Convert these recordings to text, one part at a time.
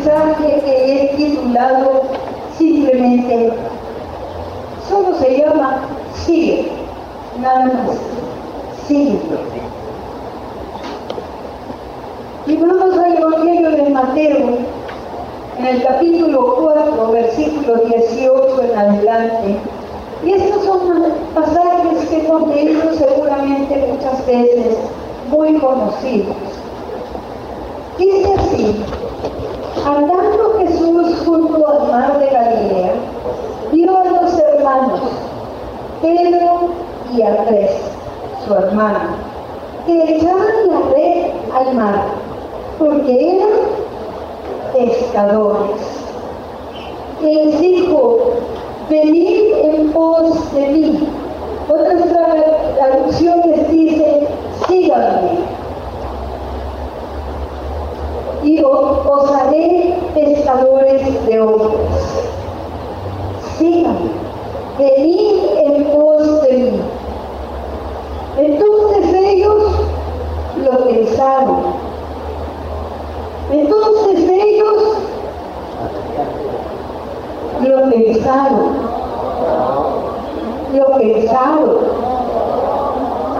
mensaje que he titulado simplemente, solo se llama Sigue, nada más, sigue. Y vamos al Evangelio de Mateo, en el capítulo 4, versículo 18 en adelante. Y estos son pasajes que hemos leído seguramente muchas veces, muy conocidos. Dice así: andando Jesús junto al mar de Galilea, vio a los hermanos Pedro y Andrés, su hermano, que echaban la red al mar, porque eran pescadores. Y les dijo: venid en pos de mí. Otras traducciones dicen: síganme, y os haré pescadores de hombres. Síganme, venid en pos de mí. Entonces ellos lo pensaron.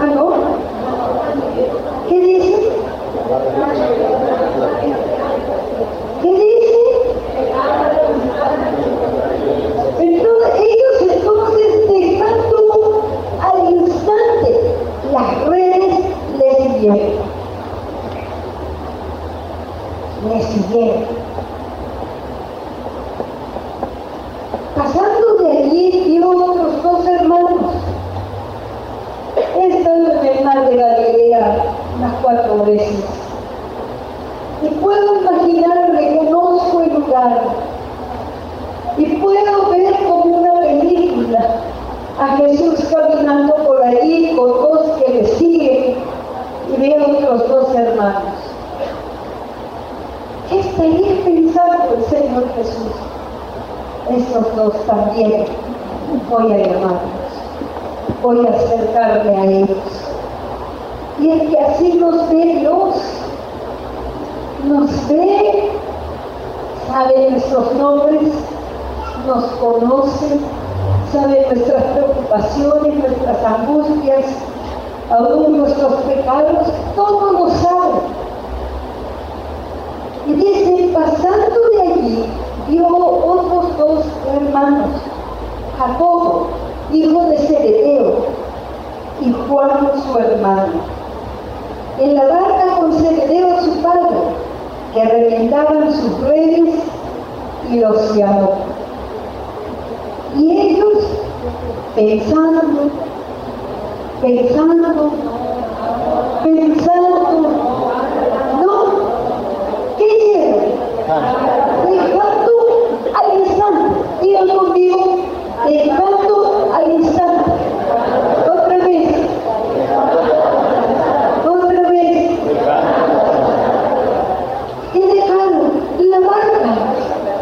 Ah, ¿no? ¿Qué dice? ¿Qué dice? Entonces, ellos dejando al instante las redes, le siguieron. Pasando de allí, vio otros dos hermanos. He estado en el mar de Galilea unas 4 veces. Y puedo imaginar, reconozco el lugar. Y puedo ver como una película a Jesús caminando por allí con dos que le siguen. Y veo otros dos hermanos. ¿Qué estaría pensando el Señor Jesús? Estos dos también voy a llamarlos, voy a acercarme a ellos. Y el que así nos ve Dios, nos ve, sabe nuestros nombres, nos conoce, sabe nuestras preocupaciones, nuestras angustias, aún nuestros pecados, todo lo sabe. Y dice: pasando de allí, vio otros dos hermanos, Jacobo, hijo de Zebedeo, y Juan, su hermano, en la barca con Zebedeo, su padre, que remendaban sus redes, y los llamó. Y ellos, pensando, no, ¿qué hicieron? Dejando al instante. Digan conmigo: dejando al instante. Otra vez. Y dejaron la barca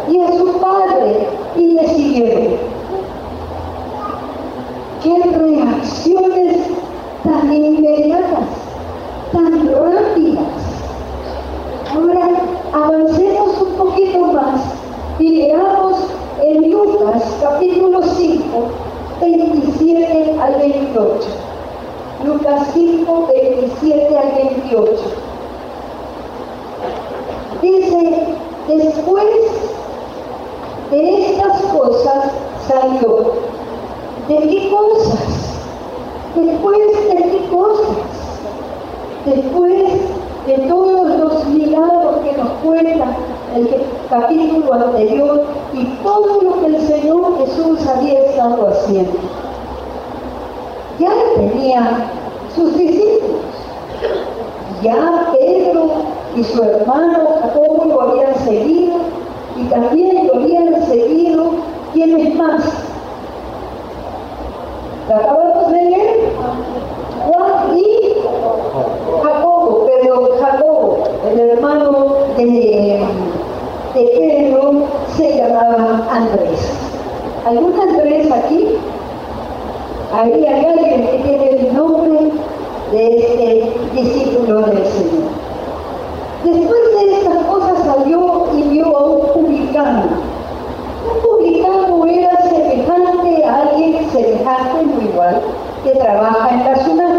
y a su padre y le siguieron. ¡Qué reacciones tan inmediatas, tan rápidas! Ahora avancemos un poquito más y leamos en Lucas capítulo 5, 27 al 28. Lucas 5, 27 al 28. Dice: después de estas cosas salió. ¿De qué cosas? Después de qué cosas? Después de todos los milagros que nos cuenta el capítulo anterior y todo lo que el Señor Jesús había estado haciendo. Ya tenía sus discípulos. Ya Pedro y su hermano Jacobo lo habían seguido, y también lo habían seguido, ¿quiénes más? ¿La acabamos de leer? Juan y Jacobo, pero Jacobo, el hermano de Pedro, se llamaba Andrés. ¿Algún Andrés aquí? Ahí hay alguien que tiene el nombre de este discípulo del Señor. Después de estas cosas salió y vio a un que trabaja en la SUNAT.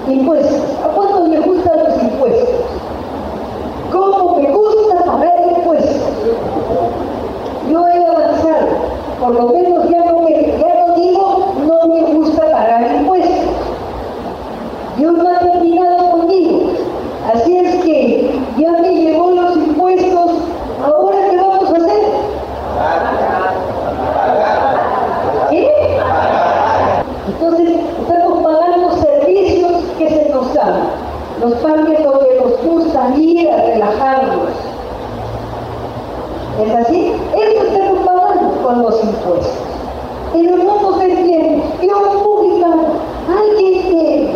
Impuestos. ¿A cuánto me gustan los impuestos? ¿Cómo me gusta pagar impuestos? Yo he avanzado, por lo menos ya no digo, no me gusta pagar impuestos. Dios no ha terminado conmigo, así es que ya me llegó los impuestos, ¿ahora qué vamos a hacer? ¿Qué? Entonces estamos pagando servicios que se nos dan, los parques donde nos gusta ir a relajarnos. ¿Es así? Eso estamos pagando con los impuestos. Pero no nos entienden. Yo publicaba, alguien que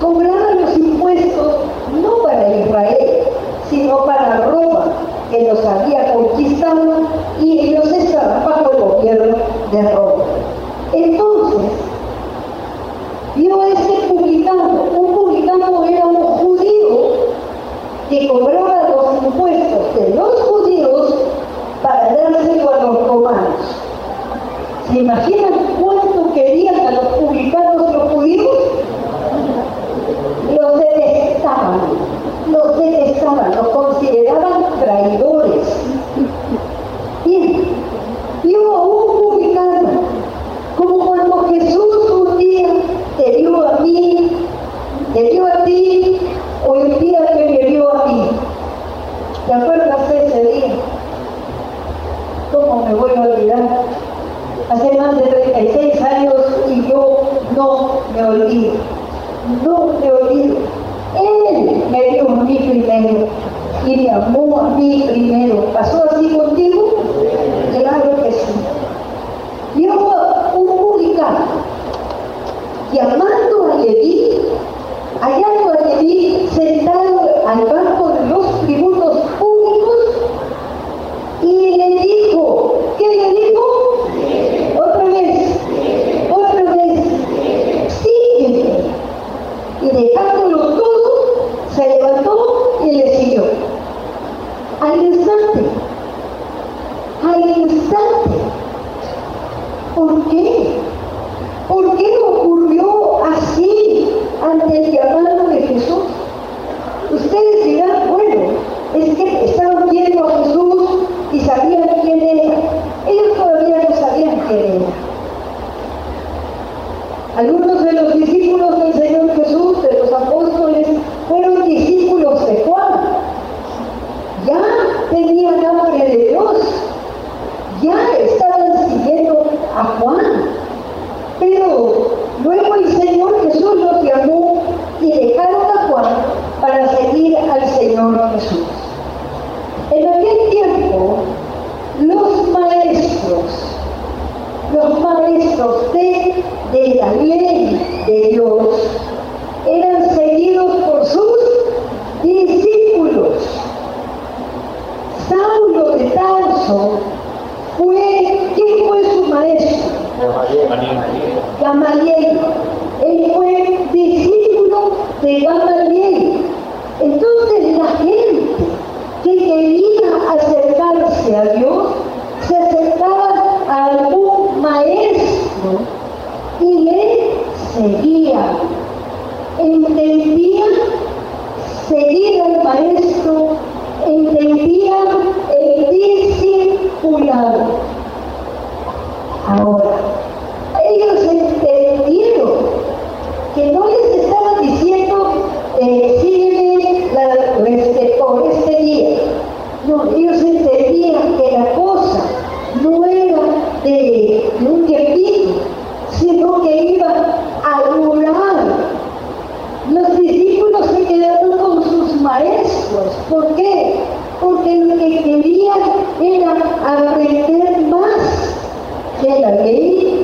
cobraba los impuestos no para Israel, sino para Roma, que los había conquistado y ellos estaban bajo el gobierno de Roma. Entonces, vio este publicano. Un publicano era un judío que cobraba los impuestos de los judíos para dárselo a los romanos. ¿Se imaginan cuánto querían a los publicanos los judíos? Los detestaban, los consideraban traidores. Bien, vio a un publicano, como cuando Jesús un día te dio a mí, te dio a ti, o el día que me dio a mí. ¿Te acuerdas de ese día? ¿Cómo me voy a olvidar? Hace más de 36 años y yo no me olvido. No me olvido. Él me dio a mí primero y me amó a mí primero. ¿Pasó así contigo? Claro que sí. Vio un publicano llamando a Leví, hallando a Leví sentado al banco de los tributos públicos y le dijo, ¿qué le dijo? Otra vez, sígueme. Y dejándolo todo, se levantó y le siguió. Al instante. ¿Por qué? ¿Por qué ocurrió así ante el llamado de Jesús? Ustedes dirán, bueno, es que estaban viendo a Jesús y sabían quién era. Ellos todavía no sabían quién era. Algunos de los discípulos del Señor Jesús, de los apóstoles, fueron discípulos de Juan. Ya tenían hambre de Dios. Ya estaban siguiendo a Juan. Pero luego el Señor Jesús los llamó y dejaron a Juan para seguir al Señor Jesús. En aquel tiempo, los maestros de la ley de Dios eran seguidos por sus discípulos. Saulo de Tarso ¿quién fue su maestro? Gamaliel. Él fue discípulo de Gamaliel. Entonces la gente que quería acercarse a Dios se acercaba a algún maestro y le seguía. Entendían seguir al maestro, entendían el discipulado. Ahora, ellos entendieron que no les estaban diciendo sígueme por este día. No, ellos entendían que la cosa no era de un tiempito, sino que iba a durar. Los discípulos se quedaron con sus maestros. ¿Por qué? Porque lo que querían era aprender más de la ley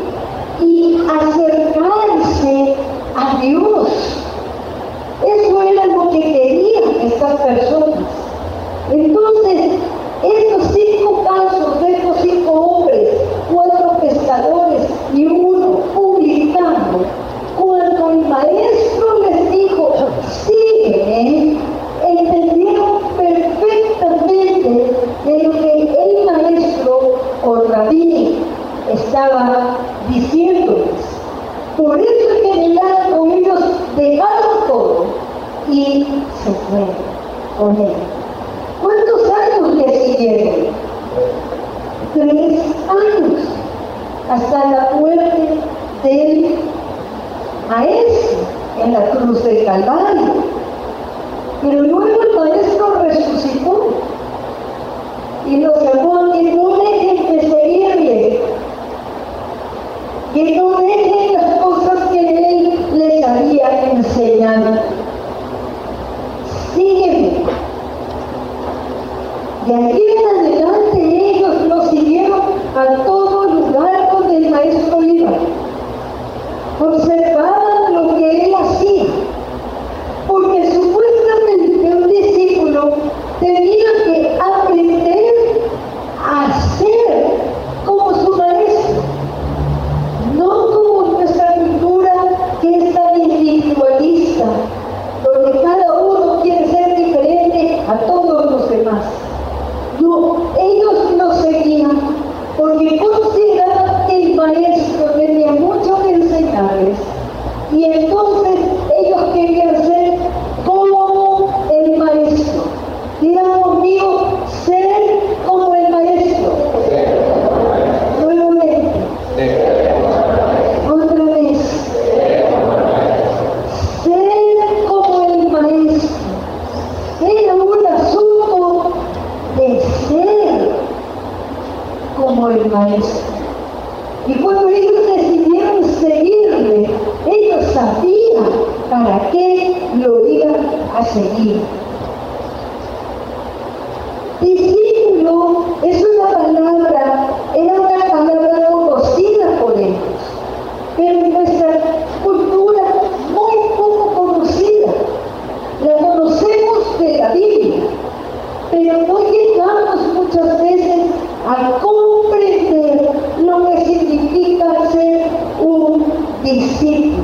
dejaron todo y se fueron con él. ¿Cuántos años le siguieron? 3 años, hasta la muerte del Maestro en la cruz del Calvario. Pero luego el Maestro resucitó y los llamó a que no dejen de seguirle, que no dejen las cosas que Él les había enseñado. Sígueme. Y aquí en adelante ellos lo siguieron a todo lugar donde el Maestro iba. Observaban lo que Él hacía, porque supuestamente un discípulo tenía que aprender a ser como su Maestro, no como nuestra cultura que es tan individualista, donde cada uno quiere ser diferente a todos los demás. No, ellos lo seguían porque consideraban que el Maestro tenía mucho que enseñarles, y entonces ellos querían ser como el Maestro. Digan conmigo, ser como el Maestro. Nuevamente. Otra vez. Ser como el Maestro. Era un asunto de ser como el Maestro. Y cuando ellos decidieron seguirle, ellos sabían para qué lo iban a seguir. Discípulo es una palabra, era una palabra conocida por ellos, pero en nuestra cultura muy poco conocida. La conocemos de la Biblia, pero no llegamos muchas veces a comprender lo que significa ser un discípulo.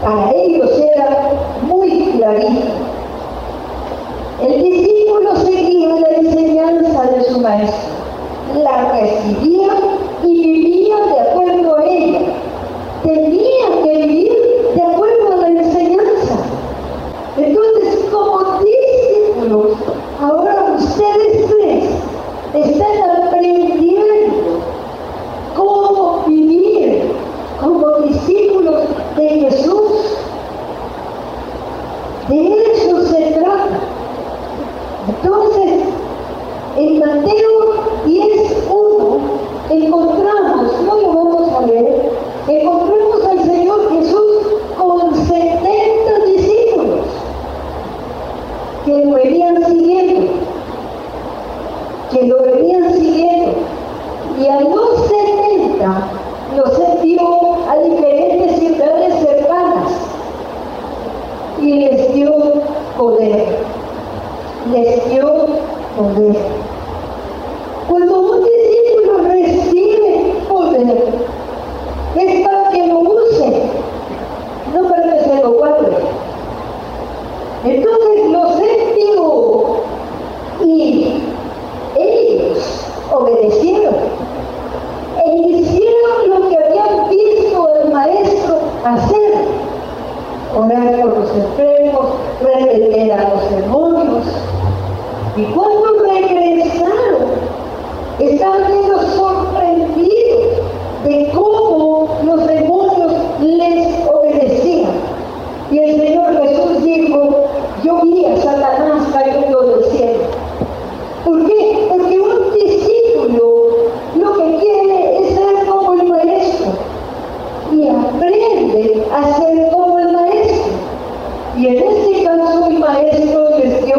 Para ellos era muy clarito. El discípulo seguía la enseñanza de su Maestro, la recibía y vivía de acuerdo a ella. Tenía que vivir de acuerdo a la enseñanza. Entonces, como discípulos, ahora ustedes tres están aprendiendo cómo vivir como discípulos de Jesús. De eso se trata. Entonces, en Mateo 10:1 encontramos, no lo vamos a leer, encontramos al Señor Jesús con 70 discípulos que lo venían siguiendo, y a los 70 los envió a diferentes ciudades cercanas y les dio poder. Cuando un discípulo recibe poder, es para que lo use, no para que se lo guarde. Entonces los envió y ellos obedecieron e hicieron lo que habían visto al Maestro hacer: orar por los enfermos, reprender a los demonios. Y cuando regresaron, estaban ellos sorprendidos de cómo los demonios les obedecían. Y el Señor Jesús dijo: yo vi a Satanás cayendo del cielo. ¿Por qué? Porque un discípulo lo que quiere es ser como el Maestro, y aprende a ser como el Maestro. Y en este caso el Maestro les dio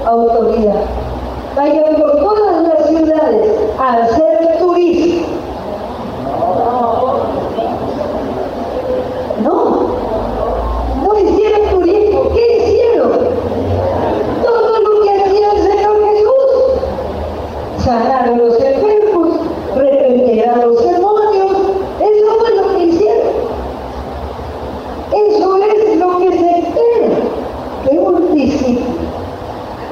autoridad. Vayan por todas las ciudades a hacer turismo. No hicieron turismo. ¿Qué hicieron? Todo lo que hacía el Señor Jesús: sanar a los enfermos, reprender a los demonios. Eso fue lo que hicieron. Eso es lo que se espera de un discípulo.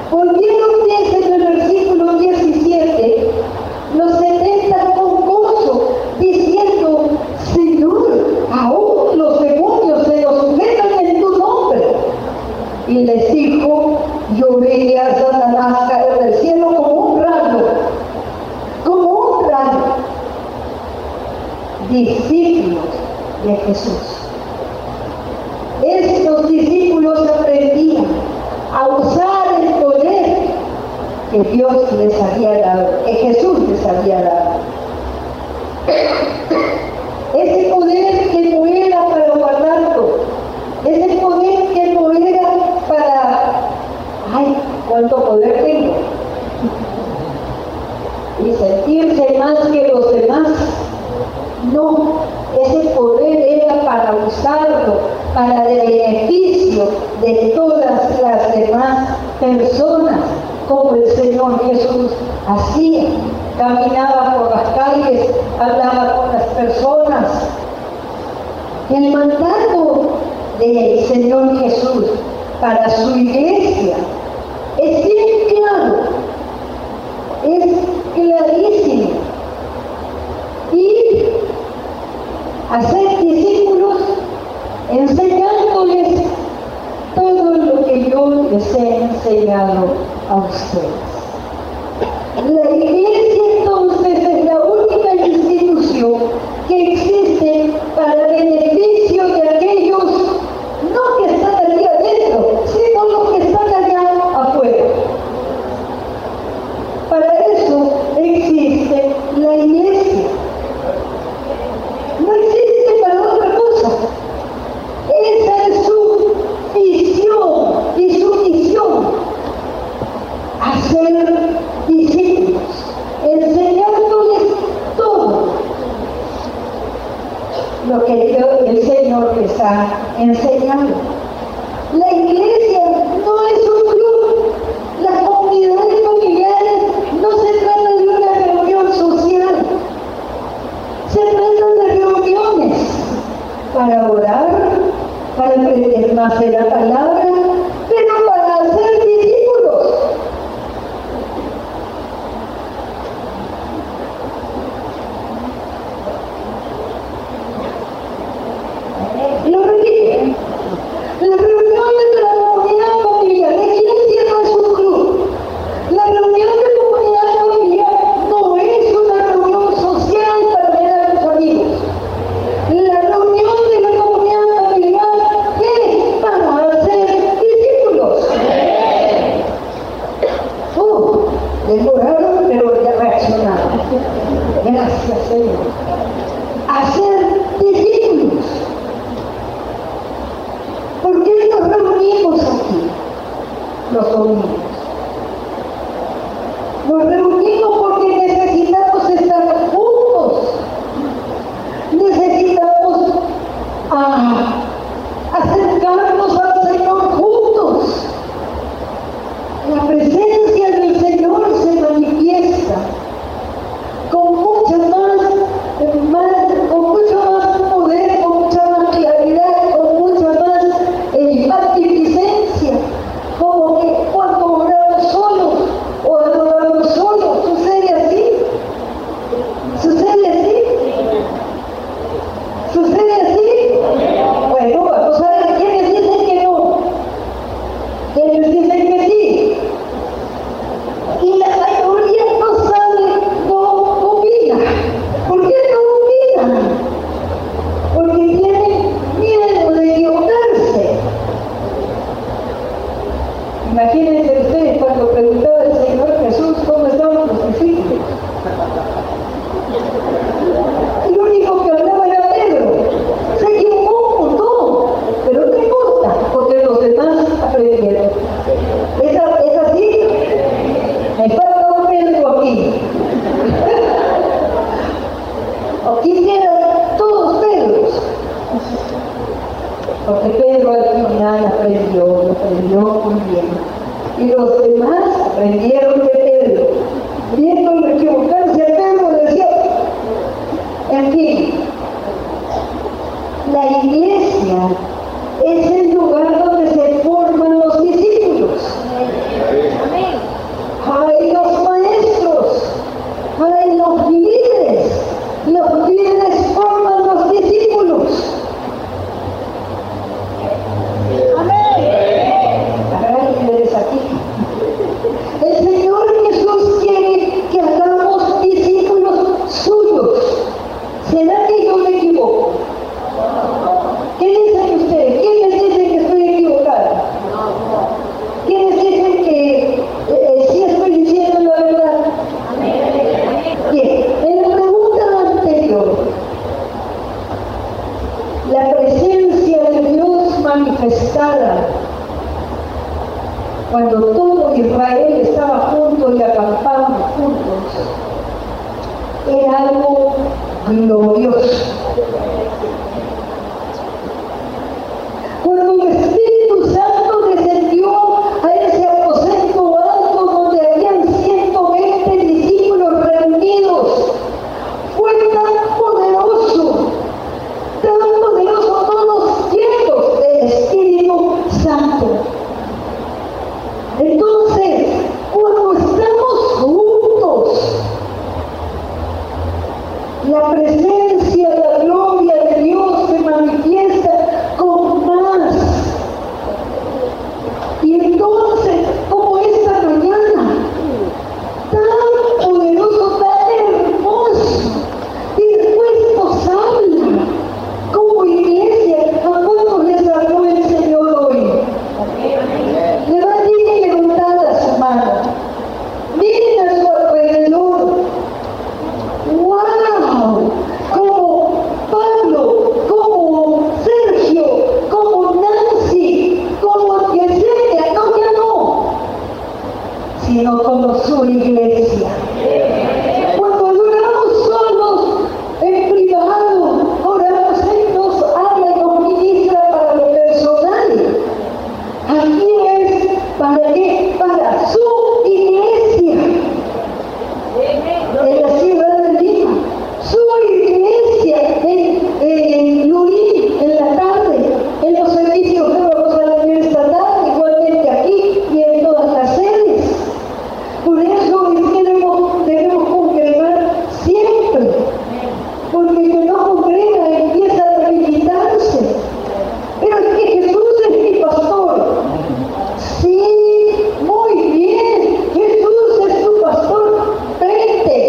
¿Por qué no piensa en el versículo 17? Los 70 con gozo, diciendo: Señor, aún los demonios se nos sujetan en tu yo veía a Satanás caer del cielo como un rayo, como un rayo. Discípulos de Jesús. Estos discípulos aprendían a usar el poder que Dios les había dado, que Jesús les había dado. Ese poder que no era para guardarlo, ese poder que no era para, ay, cuánto poder tengo, y sentirse más que los demás. No, ese poder era para usarlo para el beneficio de todas las demás personas, como el Señor Jesús hacía. Caminaba por las calles, hablaba con las personas. El mandato del Señor Jesús para su iglesia es bien claro, es clarísimo. Ir a ser discípulos enseñándoles todo lo que yo les he enseñado a ustedes. La iglesia entonces es la única institución que existe para beneficio de aquellos, no que están aquí adentro, sino los que están allá afuera. Para eso existe la iglesia. No existe para otra cosa. Esa es su visión y su misión. Hacer discípulos, enseñándoles todo lo que el Señor les ha enseñado. La iglesia no es un club. Las comunidades familiares no se trata de una reunión social. Se trata de reuniones para orar, para aprender más de la palabra, pero para hacer discípulos. Lo repito, las reuniones de la comunidad familiar, la iglesia no es un club. La reunión de comunidad familiar no es una reunión social para ver a los amigos. La reunión de la comunidad familiar es para hacer discípulos. Demoraron, pero ya reaccionaron. Gracias, Señor. Hacer discípulos. ¿Por qué nos reunimos aquí los domingos? Nos reunimos porque necesitamos estar juntos. Necesitamos acercarnos al Señor juntos. La presencia del Señor se manifiesta con mucho más poder, con mucha más claridad, con mucha más magnificencia, como que cuando oramos solos o adoramos solos. ¿Sucede así? ¿Sucede así? ¿Sucede así? Bueno, vamos a ver quiénes dicen que no, quiénes dicen que sí. Y la mayoría no sabe, no opina. ¿Por qué no opinan? Porque tienen miedo de equivocarse. Imagínense ustedes cuando preguntaba el Señor Jesús cómo estaban los discípulos. El único que hablaba era Pedro. Se equivocó un montón, pero no importa, porque los demás aprendieron. ¿Es así? Me falta un Pedro aquí. Aquí quedan todos Pedros. Porque Pedro al final aprendió muy bien. Y los demás aprendieron de Pedro. Viéndolo equivocarse a Pedro decía, en fin, la iglesia es el lugar donde se forman los discípulos. Hay los maestros, hay los líderes. Los líderes forman los discípulos. Amén. Habrá líderes aquí. pasada, cuando todo Israel estaba junto y acampaban juntos, era algo glorioso. Cuando el Espíritu Santo descendió a ese aposento alto donde habían 120 discípulos reunidos, fue tan poderoso, todos llenos del Espíritu Santo. Entonces, cuando estamos juntos, la presencia, la gloria de Dios se manifiesta con más. Y entonces, como esta mañana, tan poderoso, tan hermoso, y después nos habla como iglesia. ¿A cuántos les habló el Señor hoy? Levanten y levantar las manos. Miren a su alrededor. ¡Wow! Como Pablo, como Sergio, como Nancy, como Yesenia, no, ya no, sino como su iglesia. Cuando adoramos solos, en privado, oramos, Él nos habla y nos ministra para lo personal. Aquí es, ¿para qué? Para su iglesia. En la ciudad de Lima, su iglesia en Lurín, en la tarde, en los servicios que vamos a tener esta tarde, igualmente aquí y en todas las sedes. Por eso es que debemos congregar siempre, porque el que no congrega empieza a debilitarse. Pero es que Jesús es mi pastor. Sí, muy bien, Jesús es tu pastor. Vente.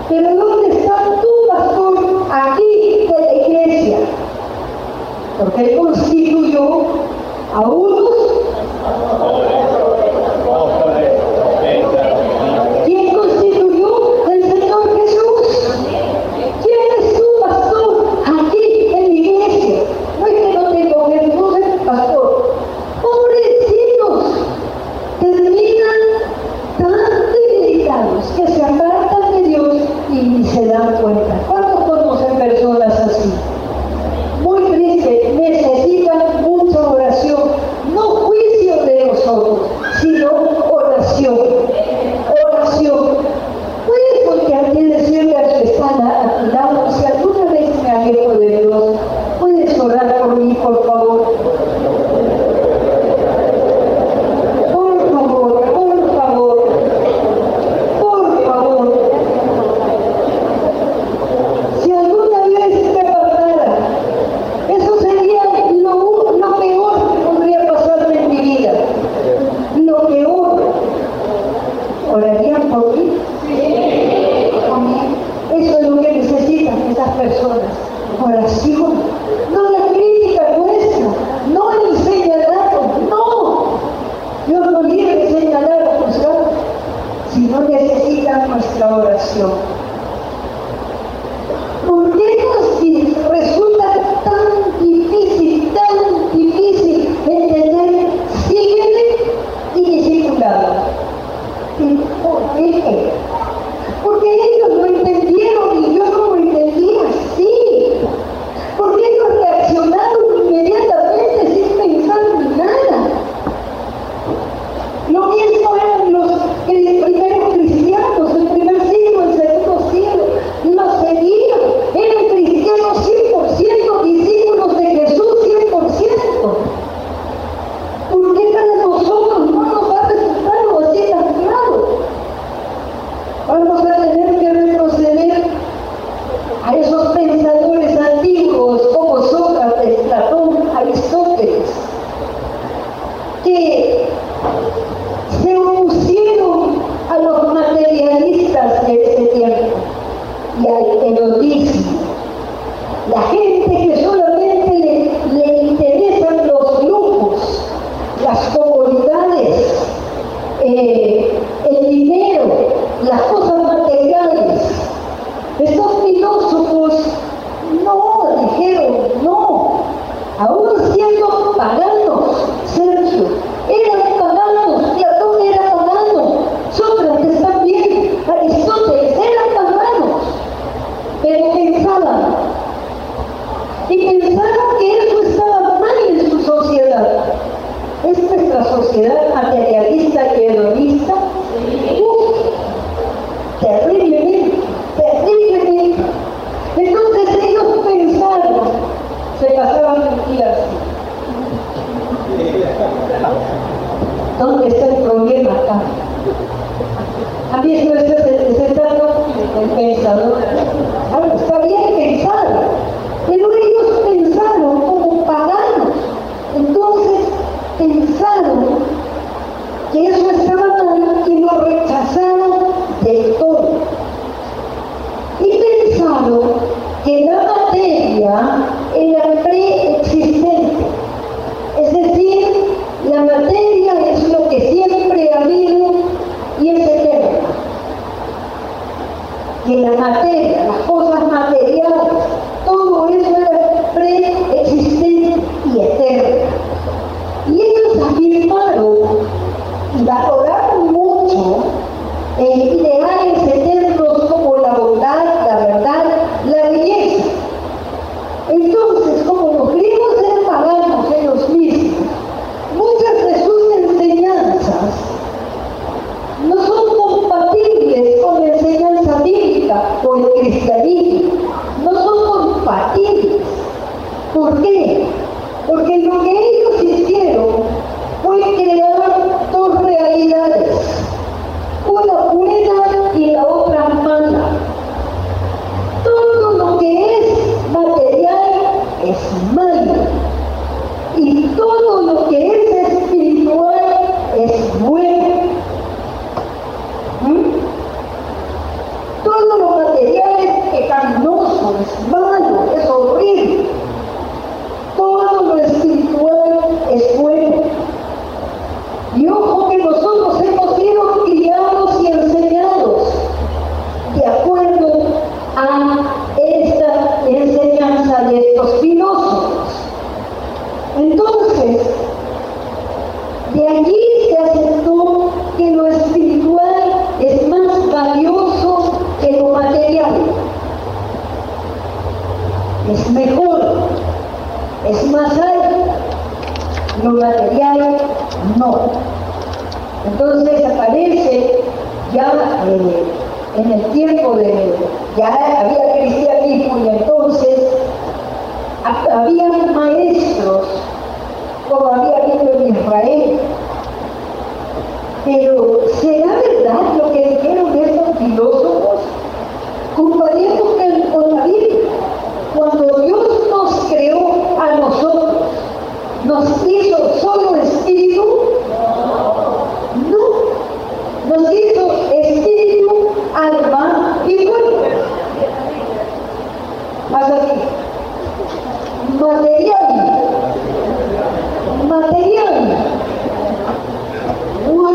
Pero ¿dónde está tu pastor? Aquí de la iglesia. Porque Él constituyó a unos. ¿Quién constituyó? El Señor Jesús. ¿Quién es tu pastor? Aquí en la iglesia. No es que no tengo Jesús es pastor. Pobrecitos, terminan tan debilitados que se apartan de Dios y ni se dan cuenta. ¿Cuántos conocen personas así? Muy tristes, necesitan mucha oración, no juicio de nosotros, sino oración. Oración. Puedes voltearte y decirle al que está a tu lado, si alguna vez me alejo de Dios, puedes orar por mí, por favor. Por favor, por favor, por favor. Si alguna vez te pasara, eso sería lo peor que podría pasarme en mi vida. Lo peor. ¿Orarían por mí? Amén. Eso es lo que necesitan esas personas. Oración. No la crítica nuestra. No el señalar. No. Dios no quiere señalar a juzgar, sino necesitan nuestra oración. ¿Por qué nos resulta tan difícil entender sígueme y discipulado? ¿Por qué? Porque ellos lo entendieron y yo no lo entendía así. Porque ellos reaccionaron inmediatamente sin pensar en nada. Lo mismo eran los primeros cristianos, el primer siglo, el segundo siglo, los seguían, eran cristianos 100%, discípulos de Jesús 100%. ¿Por qué para nosotros no nos va a resultar algo así tan claro? Vamos a tener que retroceder a esos pensadores antiguos como Sócrates, Platón, Aristóteles, que se opusieron a los materialistas de este tiempo y al erotismo. La gente que solamente le interesan los lujos, las comodidades, el dinero, las cosas materiales. Estos filósofos no dijeron no, aún siendo son paganos, Sergio. Eran paganos, Platón era pagano, Sócrates también, Aristóteles eran paganos. Pero pensaban, y pensaron que eso estaba mal en su sociedad. ¿Es nuestra sociedad materialista y hedonista? Terriblemente, terriblemente. Entonces ellos pensaron, se pasaban mentiras. ¿Dónde está el problema acá? A mí eso es el pensador. Ahora, está bien pensar, pero ellos pensaron como paganos. Entonces pensaron que eso estaba mal y lo rechazaron del todo. Y pensaron que la materia era preexistente. Es decir, la materia es lo que siempre ha habido y es eterna. Que la materia, las cosas materiales, todo eso era preexistente y eterno. Y ellos afirmaron y valoraron mucho ideales eternos como la bondad, la verdad, la belleza. Entonces, como los griegos eran paganos ellos mismos, muchas de sus enseñanzas no son compatibles con la enseñanza bíblica o el cristianismo. No son compatibles. ¿Por qué? Porque lo que ellos hicieron fue crear dos realidades, una buena y la otra mala. Todo lo que es material es malo y todo lo que es espiritual es bueno. Todo lo material es pecaminoso, es malo, es horrible. Todo lo espiritual es bueno. Y ojo que nosotros hemos sido criados y enseñados de acuerdo a esta enseñanza de estos filósofos. Entonces, de allí se aceptó que lo espiritual es más valioso que lo material. Es mejor, es más alto, lo material no. Entonces aparece ya en el tiempo de, ya había cristianismo y entonces había maestros como había habido en Israel. Pero ¿será verdad lo que dijeron estos filósofos? Comparemos con la Biblia. Cuando Dios nos creó a nosotros, ¿nos hizo solo espíritu? No. Nos hizo espíritu, alma y cuerpo. Más así. Material. ¡Wow!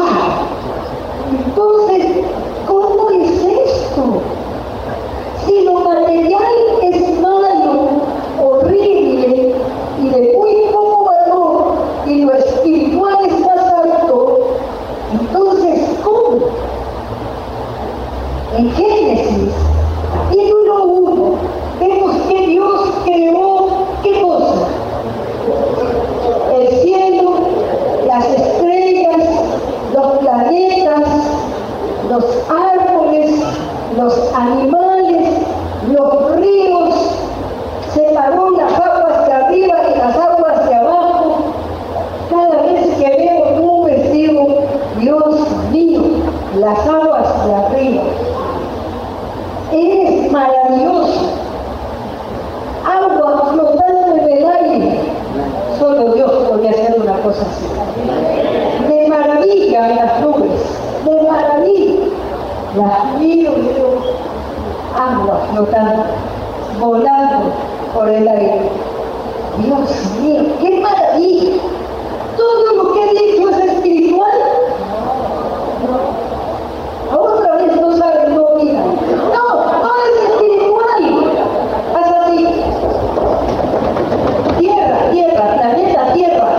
Entonces, ¿cómo es esto? Si lo material es malo, horrible y de muy poco valor, y lo espiritual es más alto, entonces, ¿cómo? En Génesis, capítulo 1, vemos que Dios creó, ¿qué cosa? El cielo, las estrellas, los planetas, los árboles, los animales, los ríos, separó las aguas de arriba y las aguas de abajo. Cada vez que veo nubes digo, Dios mío, las aguas de arriba. Eres maravilloso. Agua flotando en el aire. Solo Dios podría hacer una cosa así. Me maravillan las nubes, me maravillan. Las miro y digo, agua flotando, volando por el aire. Dios mío, qué maravilla. Todo lo que he dicho es espiritual. Otra vez no saben, no miran. No, no es espiritual. Haz así. Tierra, planeta Tierra.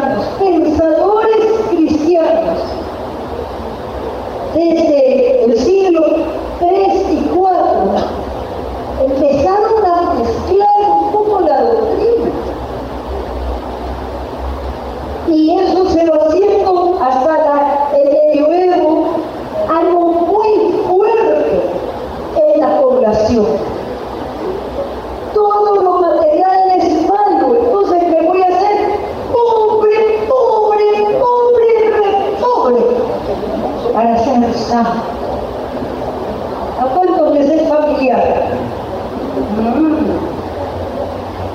cristianos, pensadores cristianos, desde el siglo III y IV, empezaron a mezclar un poco la doctrina. Y eso se va haciendo hasta el medioevo, algo muy fuerte en la población. Todo lo material es malo, entonces ¿qué voy a hacer? Pobre, pobre, pobre, pobre, para ser sano. ¿A cuántos les es familiar?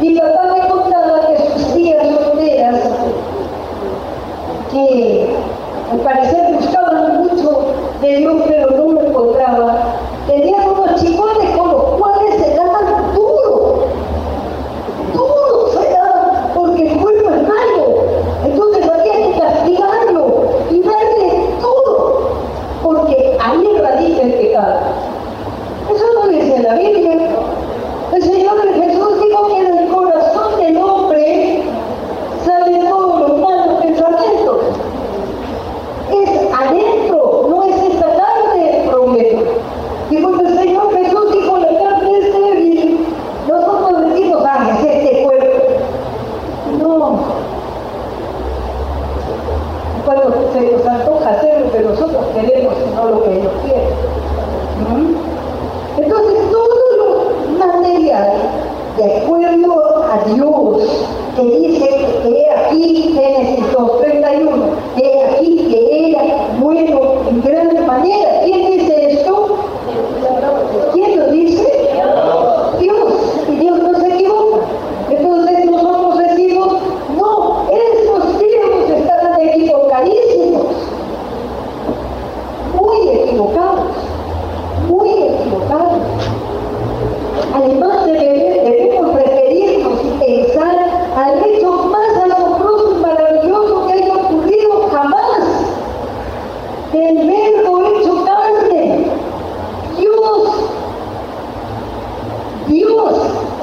Mi papá me contaba que sus tías solteras, que al parecer buscaban mucho de Dios, pero no lo encontraban, tenían unos chicones con los cuales se daban duro, se daban, porque el cuerpo es malo, entonces había que castigarlo y darle duro, porque ahí radica el pecado. Eso no dice la Biblia. El Señor Jesús dijo que del corazón del hombre salen todos los malos pensamientos. Es adentro, no es esta carne el problema. Y cuando el Señor Jesús dijo la carne es débil, nosotros decimos, es este cuerpo. No. Cuando se nos antoja hacer lo que nosotros queremos y no lo que ellos quieren. Entonces todo lo material, de acuerdo a Dios, que dice que aquí, Génesis 2:31, que aquí que era bueno en gran manera. ¿Quién dice esto? ¿Quién lo dice? Dios. Y Dios no se equivoca. Entonces nosotros decimos, no, estos tiempos están equivocadísimos. Muy equivocados. Muy equivocados. Además debemos referirnos y pensar al hecho más asombroso y maravilloso que haya ocurrido jamás. El Verbo hecho carne. Dios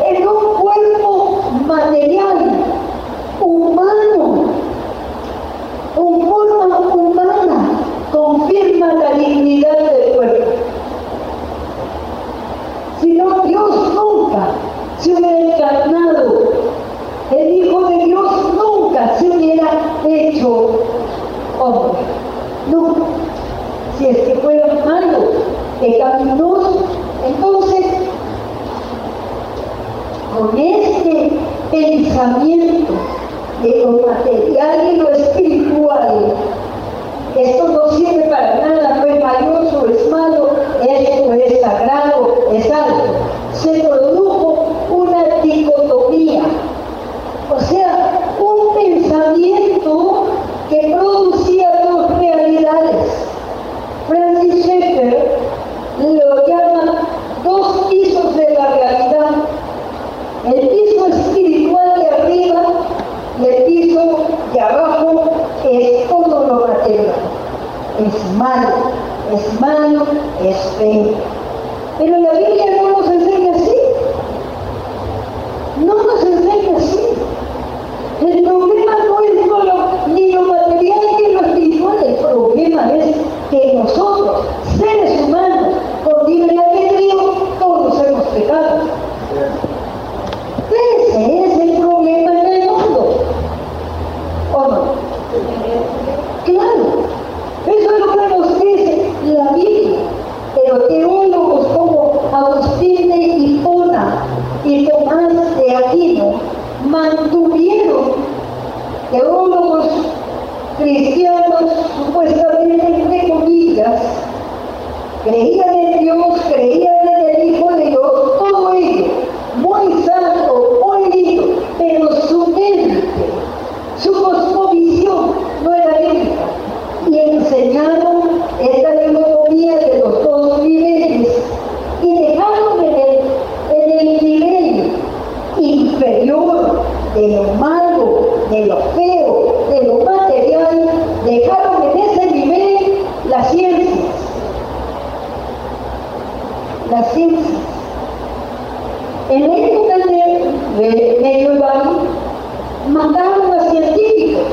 en un cuerpo material, humano, con forma humana, confirma la dignidad del cuerpo. Si no, Dios nunca se hubiera encarnado. El Hijo de Dios nunca se hubiera hecho hombre. Nunca. Si es que fueran malos, pecaminosos, entonces, con este pensamiento de lo material y lo espiritual, esto no sirve para nada, no es valioso, es malo, esto es sagrado, es algo. Se produjo una dicotomía, o sea, un pensamiento que producía dos realidades. Francis Schaeffer lo llama dos pisos de la realidad. El piso espiritual de arriba y el piso de abajo es todo lo material. Es malo, es feo. Pero la Biblia no nos enseña así. No nos enseña así. El problema no es ni lo material ni lo espiritual. El problema es que nosotros, seres humanos, con libre albedrío, todos hemos pecado. Ese es el problema en el mundo. ¿O no? Claro. Eso es lo que nos dice la Biblia. Pero teólogos como Agustín de Hipona y Tomás de Aquino mantuvieron, teólogos cristianos supuestamente entre comillas, creían en Dios, creían en el Hijo de Dios, todo ello, muy santo, muy lindo, pero su mente, su cosmovisión no era bíblica. Y enseñaron esta dicotomía de los dos niveles y dejaron en el nivel inferior de lo malo, de lo feo, de lo material, dejaron en ese nivel las ciencias. Las ciencias. En la época medieval mataron a científicos.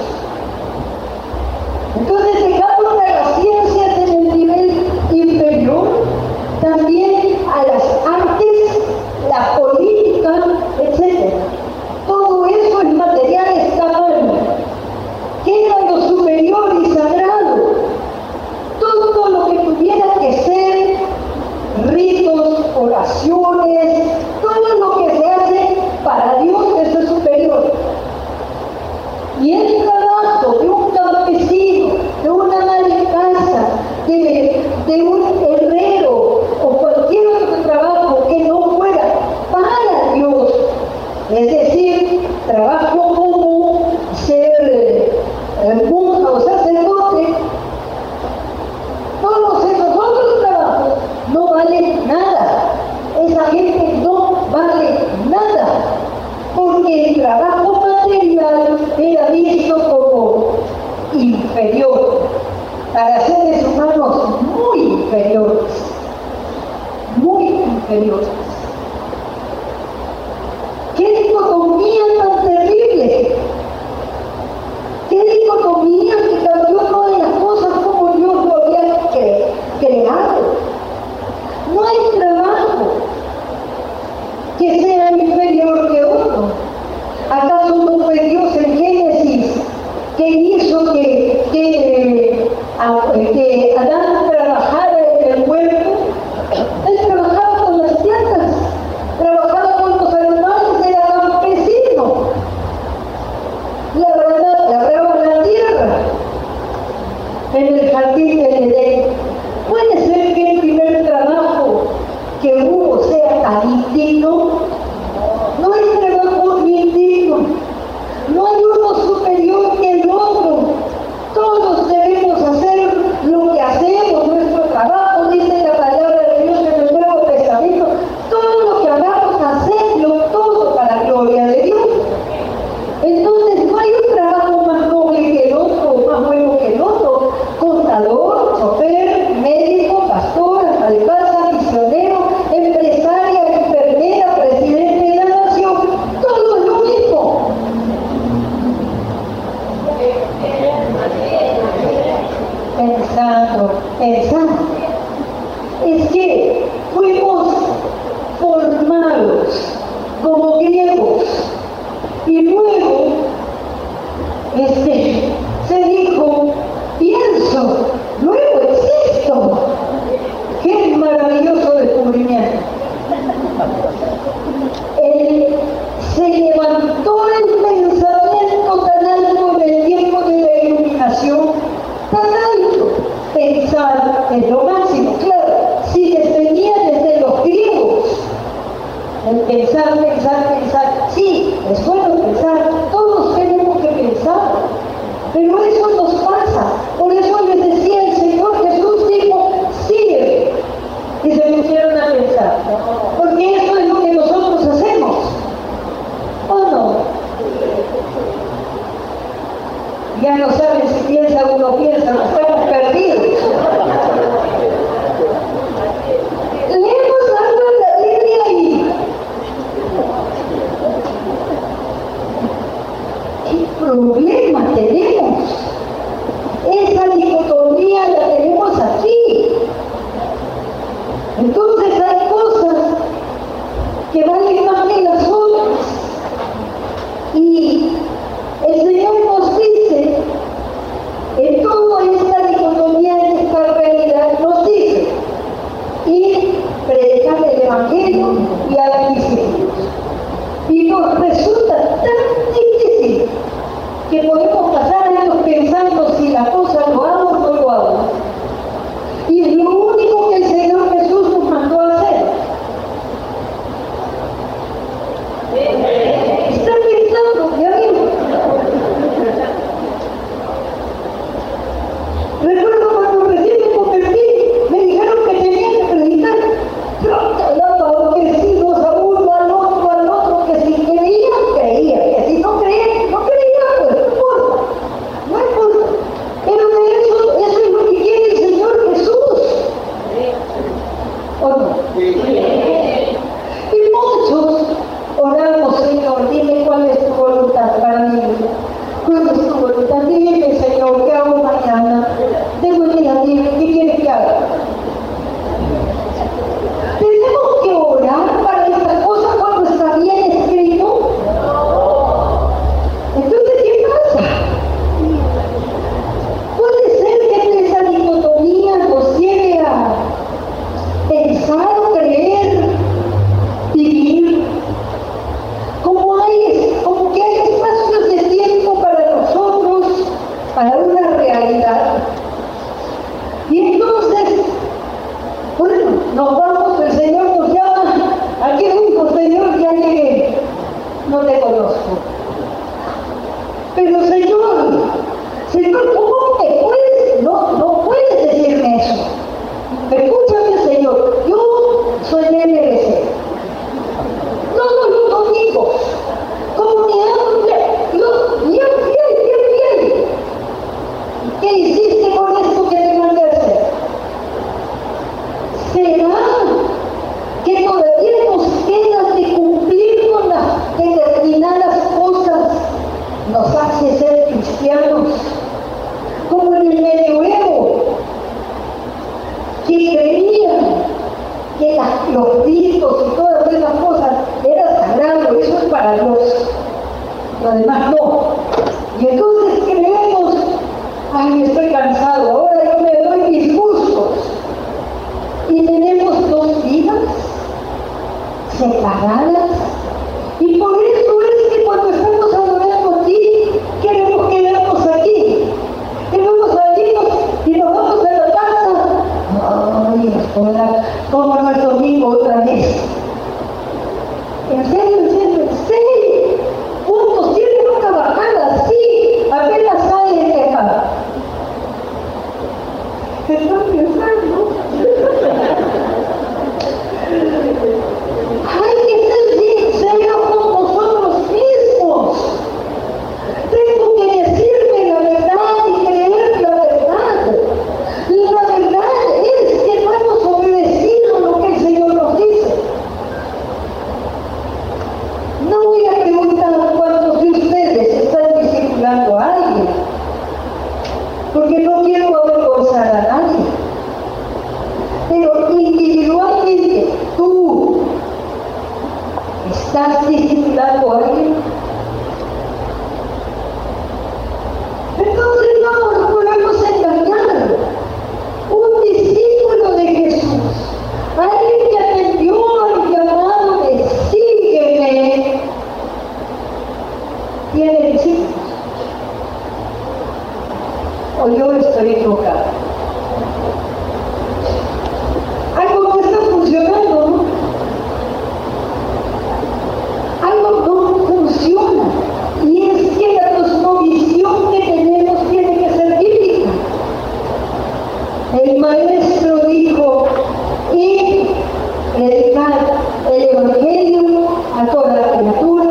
era visto como inferior, para seres humanos muy inferiores, muy inferiores. ¡Qué dicotomía tan terrible! ¡Qué dicotomía que cambió todas las cosas como Dios lo había creado! No hay trabajo que sea inferior que otro. ¿Acaso no fue Dios en Génesis que hizo que Adán trabajara en el huerto? Él trabajaba con las plantas, trabajaba con los animales, era campesino, labraba la tierra en el jardín del Edén. Puede ser que el primer trabajo que hubo sea tan indigno. No hay trabajo indigno, no hay uno superior que el otro. Todos debemos hacer lo que hacemos, nuestro trabajo, dice la palabra de Dios en el Nuevo Testamento. Todo lo que hagamos, hacerlo todo para la gloria de Dios. Entonces no hay un trabajo más noble que el otro, más bueno que el otro. Contador, chofer, médico, pastor, alcalde, misionero, empresaria, enfermera, presidente de la nación, todo es lo mismo. Pensando, es que fuimos formados como griegos y luego se dijo, pienso, luego existo. ¡Qué maravilloso descubrimiento! Se levantó el pensamiento tan alto en el tiempo de la iluminación, tan alto. Pensar es lo máximo, claro, si venía desde los griegos. El pensar, sí, es bueno pensar, todos tenemos que pensar, pero eso nos pasa. Por eso les decía el Señor Jesús, dijo, sigue, y se pusieron a pensar, porque eso es lo que nosotros hacemos, ¿o no? Ya no saben si piensa o no piensa, no estamos perdidos. Leemos algo en la Biblia y ¿qué problema tenemos? Esa dicotomía la tenemos aquí. Entonces hay cosas que valen más que las otras. Y el Señor nos dice, en toda esta dicotomía, en esta realidad, nos dice, ir, predicar el Evangelio y a la discípulos. Y nos resulta tan difícil que podemos pasar años pensando si la cosa lo hago o no lo hago. Y es lo único que el Señor Jesús nos mandó a hacer. ¿Están pensando? ¿Ya vimos? Recuerdo cuando recién me convertí, me dijeron que tenía que predicar. Que si nos aburro al otro, que si creía, que si no creía, pues no importa. Pero eso es lo que quiere el Señor Jesús. ¿O no? Y muchos oramos, Señor, dime cuál es tu voluntad para mi vida. ¿Cuál es tu voluntad? Dime, Señor, ¿qué hago mañana? Tengo el día libre, ¿qué quieres que haga? ¿Tenemos que orar para estas cosas cuando está bien escrito? Entonces, ¿qué pasa? Puede ser que esa dicotomía nos lleve a pensar, creer, vivir, como que hay espacios de tiempo para nosotros, para una realidad. Y entonces, bueno, nos vamos, el Señor nos llama, aquí dijo, Señor, ya llegué, no te conozco. Pero Señor, ¿cómo te puedes? No puedes decirme eso. Escúchame, Señor, yo soy MBC. Todos los domingos, como mi hambre, yo nos hace ser cristianos, como en el medioevo, que creían que los ritos y todas esas cosas eran sagrados, eso es para Dios, lo demás no. Y entonces creemos, ay, estoy cansado, ahora yo me doy mis gustos. Y tenemos 2 vidas separadas. Y por eso es que cuando estamos adorando a ti, queremos quedarnos aquí. Y luego salimos y nos vamos a la casa. Ay, ahora, ¿cómo no es domingo otra vez? En serio, puntos, tienen una bajada, sí, apenas sale de acá. Están pensando. Hay que ser sinceros con nosotros mismos. Tengo que decirme la verdad y creer la verdad. La verdad es que no hemos obedecido lo que el Señor nos dice. No voy a preguntar cuántos de ustedes están discipulando a alguien, porque no quiero avergonzar a nadie. Pero individualmente, tú estás discipulando a alguien. Entonces no nos podemos engañar. Un discípulo de Jesús, alguien que atendió al llamado de sígueme, tiene discípulos. O yo estoy equivocada. Algo no está funcionando, ¿no? Algo no funciona. Y es que la cosmovisión que tenemos tiene que ser bíblica. El maestro dijo, y predicar el evangelio a toda la criatura,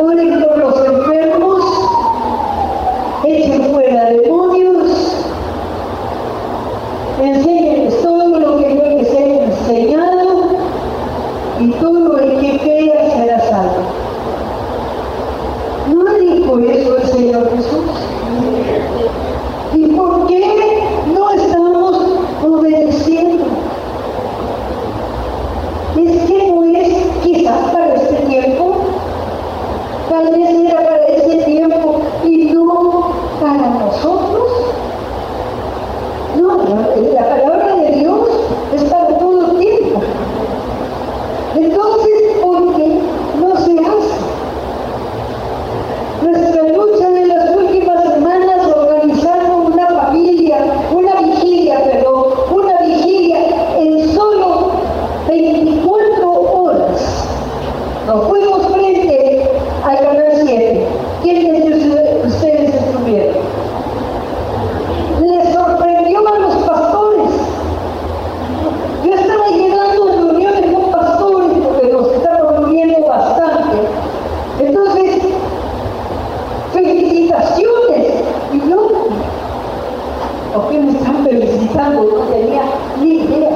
oren por los enfermos, echen fuera demonios, enséñenles todo lo que yo les he enseñado, y todo el que crea será salvo. ¿No dijo eso el Señor Jesús? ¿Y por qué no estamos obedeciendo? Es que no es quizás para este tiempo, tal vez era para este tiempo y no para nosotros. No, la palabra de Dios es para todo tiempo. Entonces, ¿por qué no se hace? Nuestra lucha de las últimas semanas organizando una vigilia en solo 24 horas. Nos fuimos frente al canal 7. ¿Quiénes de ustedes estuvieron? Les sorprendió a los pastores. Yo estaba llegando a reuniones con pastores porque nos estamos reuniendo bastante. Entonces, felicitaciones. Y yo, ¿por qué me están felicitando? No tenía ni idea.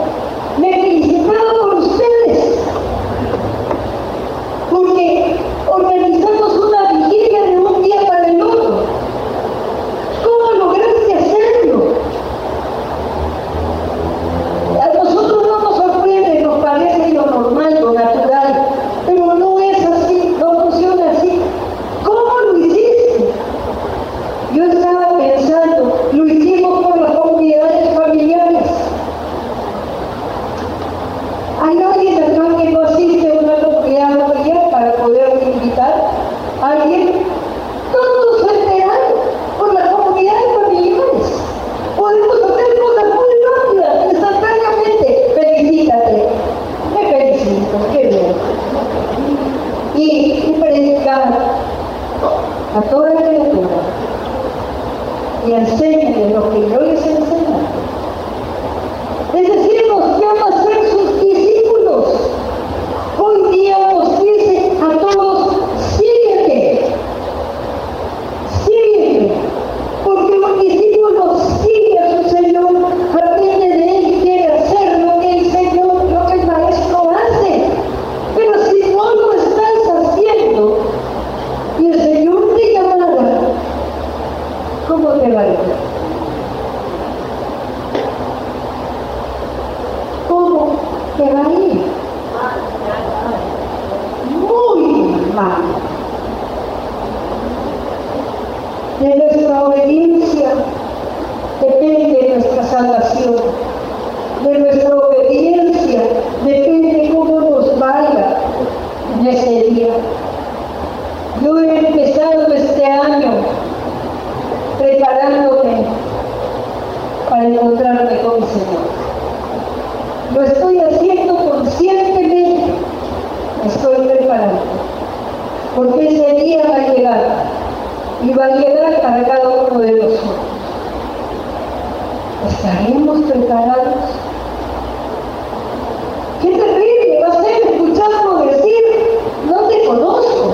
Me felicitaba por ustedes. Porque organizamos una vigilia de un día para el otro. ¿Cómo lograste hacerlo? A nosotros no nos sorprende, nos parece lo normal, lo natural, pero no es así, no funciona así. ¿Cómo lo hiciste? Yo estaba pensando, lo hicimos por las comunidades familiares. ¿Hay alguien acá que no asiste a una comunidad familiar para poder invitar a alguien? Todos se enteraron por las comunidades familiares. Podemos hacer cosas muy rápidas, instantáneamente. Felicítate. Me felicito, qué bien. Y predicar a toda la criatura. Y enséñenle lo que yo les enseño. Es decir, nos llama a ser sus discípulos. Hoy día nos dice a todos, sígueme. Sígueme. Porque un discípulo sigue a su Señor, aprende de él, quiere hacer lo que el Señor, lo que el Maestro hace. Pero si no lo estás haciendo, y el Señor te te va a ir? ¿Cómo te va a ir? Muy mal. De nuestra obediencia depende nuestra salvación. De nuestra obediencia depende cómo nos vaya en ese día. Yo he empezado este año preparándome para encontrarme con mi Señor. Lo estoy haciendo conscientemente, me estoy preparando, porque ese día va a llegar y va a llegar para cada uno de nosotros. ¿Estaremos preparados? ¡Qué terrible va a ser escucharnos decir, no te conozco!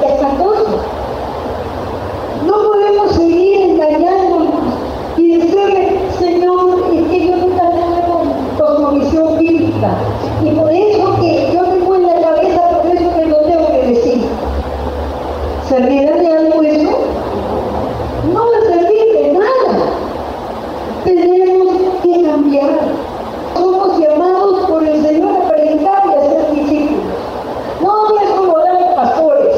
Es acoso. No podemos seguir engañándonos y decirle, Señor, es que yo nunca tengo cosmovisión bíblica. Y por eso que yo tengo en la cabeza, por eso que lo tengo que decir. ¿Servirá de algo eso? No va a servir de nada. Tenemos que cambiar. Somos llamados por el Señor a predicar y a ser discípulos. No es como dar pastores.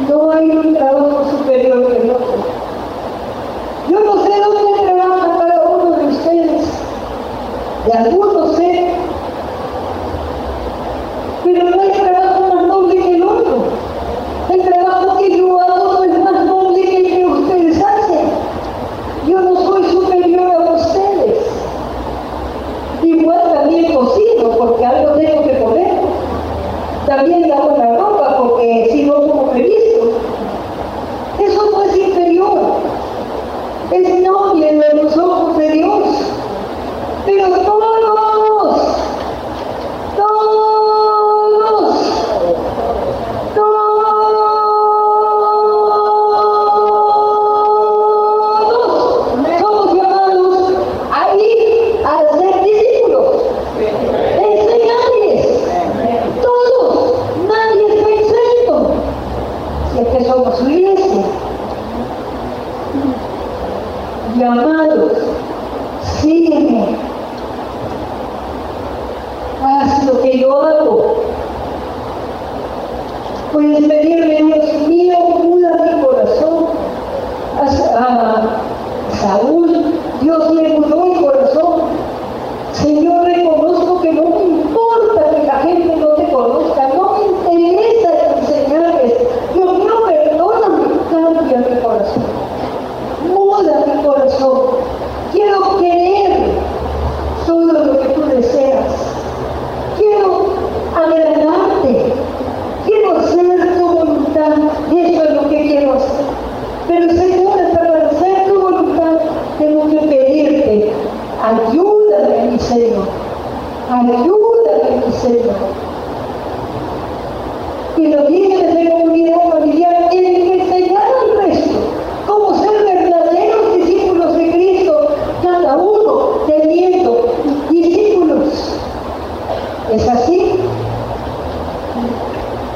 No hay un trabajo superior que el otro. Yo no sé dónde trabaja cada uno de ustedes. De algunos sé. Pero no hay trabajo más noble que el otro. El trabajo que yo hago no es más noble que el que ustedes hacen. Yo no soy superior a ustedes. Igual también cocino, porque algo tengo que poner. También lavo la ropa, porque si no, como me visto. Eso no es inferior. Es noble en los ojos de Dios. Pero todos somos llamados a ir a ser discípulos, enseñarles. Todos, nadie está exento. Si es que somos su iglesia. Llamados, sígueme. Haz lo que yo hago. Puedes pedirle, Dios mío, muda mi corazón. A Saúl, Dios le mudó el corazón. Señor, reconozco que no me importa que la gente no te conozca, no me interesa enseñarles. Dios mío, perdóname, cambia mi corazón. Muda mi corazón. Quiero querer todo lo que tú deseas. Quiero agradarte. Quiero hacer tu voluntad. Eso es lo que quiero hacer. Pero Señor, para hacer tu voluntad tengo que pedirte, ayúdame, mi Señor. Ayúdame, mi Señor. Y los líderes de comunidad familiar tienen que enseñar al resto cómo ser verdaderos discípulos de Cristo, cada uno teniendo discípulos. ¿Es así?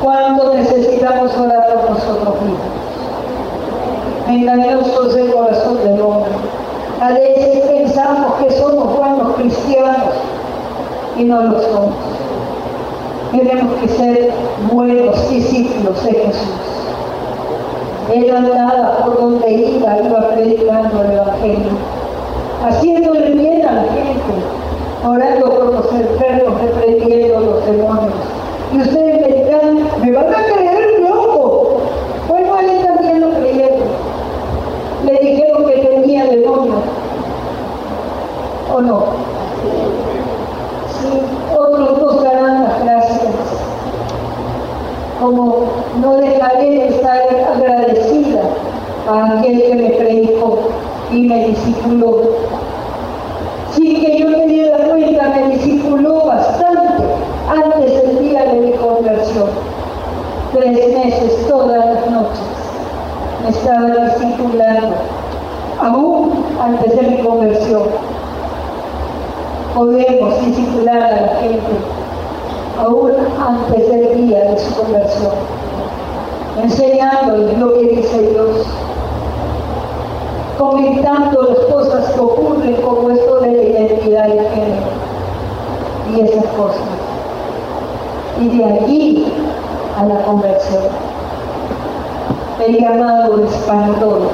¿Cuándo necesitamos orar por nosotros mismos? Engañosos el corazón del hombre. A veces pensamos que somos buenos cristianos y no lo somos. Tenemos que ser buenos discípulos de Jesús. Él andaba por donde iba predicando el Evangelio, haciéndole bien a la gente, orando por los enfermos, reprendiendo los demonios. Y ustedes me dirán, ¿me van a creer loco? Bueno, a él también lo creyeron. Le dijeron que tenía demonios. ¿O no? Sí, otros dos darán las gracias. Como no dejaré de estar agradecida a aquel que me predicó y me discipuló. Sin que yo me diera cuenta, me discipuló bastante antes del día de mi conversión. 3 meses, todas las noches, me estaba discipulando, aún antes de mi conversión. Podemos discipular a la gente, aún antes del día de su conversión. enseñándoles lo que dice Dios, comentando las cosas que ocurren como esto de la identidad de género y esas cosas. Y de allí a la conversión. El llamado es para todos.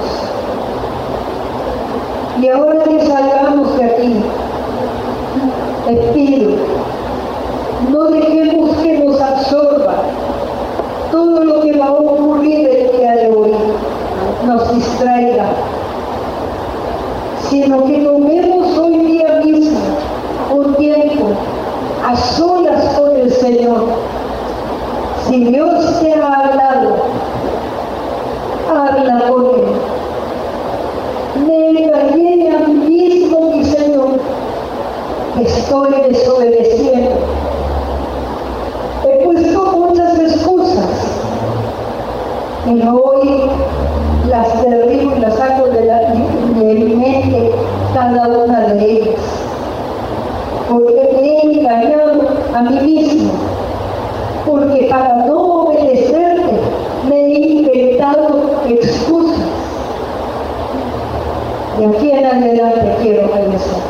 Y ahora que salgamos de aquí, les pido, no dejemos que nos absorba todo lo que va a ocurrir el día de hoy, nos distraiga, sino que tomemos hoy día mismo un tiempo a solas con el Señor. Si Dios te ha hablado, habla con Él. Me engañé a mí mismo, mi Señor, estoy desobedeciendo. He puesto muchas excusas, pero hoy las derribo y las saco de mi mente, cada una de ellas, porque me he engañado a mí mismo, porque para no obedecerte me he inventado excusas. De aquí en adelante quiero regresar.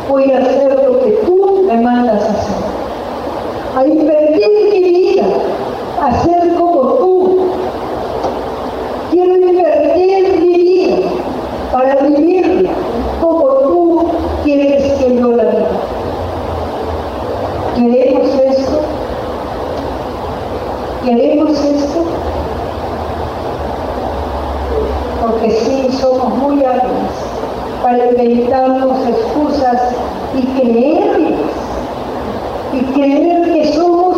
Voy a hacer lo que tú me mandas a hacer, a invertir mi vida, a ser como tú. Quiero invertir mi vida para vivir como tú quieres que yo la viva. ¿Queremos esto? ¿Queremos esto? Porque sí, somos muy hábiles para inventarnos excusas y creerlas, y creer que somos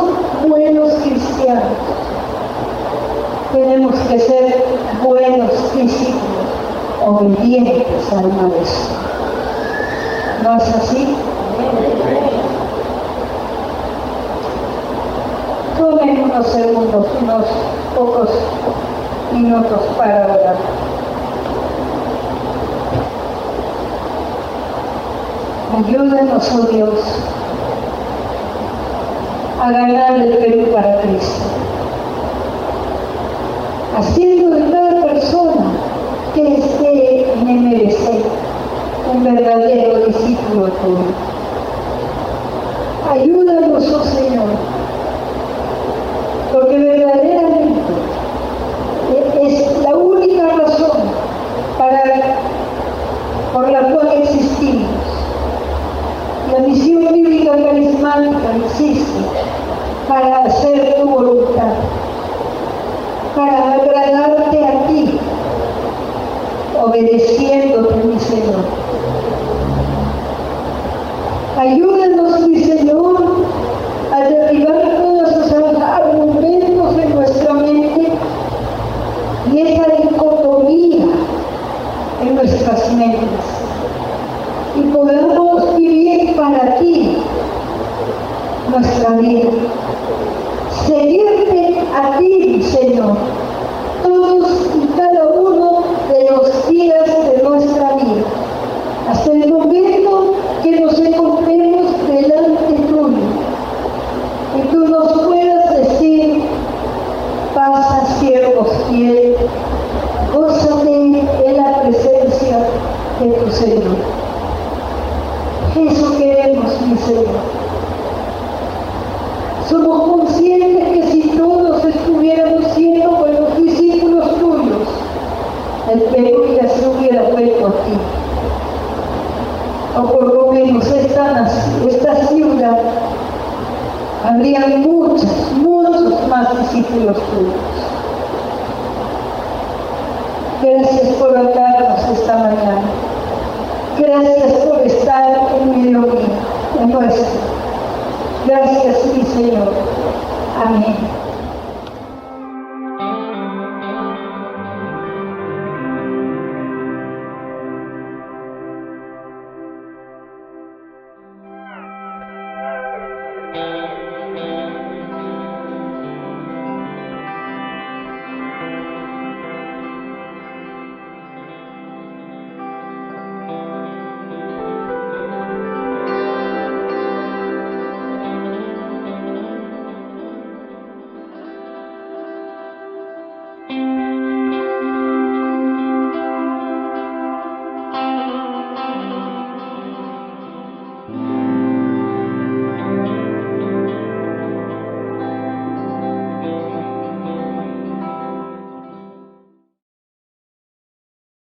buenos cristianos. Tenemos que ser buenos discípulos, obedientes al Maestro. ¿No es así? Tomen unos segundos, unos pocos minutos para orar. Ayúdanos, oh Dios, a ganar el Perú para Cristo, haciendo de cada persona que esté en MBC un verdadero discípulo tuyo. Ayúdanos, oh Señor, porque verdaderamente es la única razón por la cual existimos. La misión bíblica carismática existe para hacer tu voluntad, para agradarte a ti, obedeciéndote, mi Señor. Ayúdanos, mi Señor, a derribar todos esos argumentos en nuestra mente y esa dicotomía en nuestras mentes, y podamos vivir para ti nuestra vida, seguirte a ti, Señor, todos y cada uno de los días de nuestra vida, hasta el momento que nos encontremos delante tuyo, y tú nos puedas decir: pasa, siervo fiel, gózate en la presencia de tu Señor. Eso queremos, mi Señor. Somos conscientes que si todos estuviéramos siendo buenos discípulos tuyos, el Perú ya se hubiera vuelto a ti. O por lo menos esta ciudad habría muchos más discípulos tuyos. Gracias por hablarnos esta mañana. Gracias por estar en medio mío, en nuestro. Gracias, mi Señor. Amén.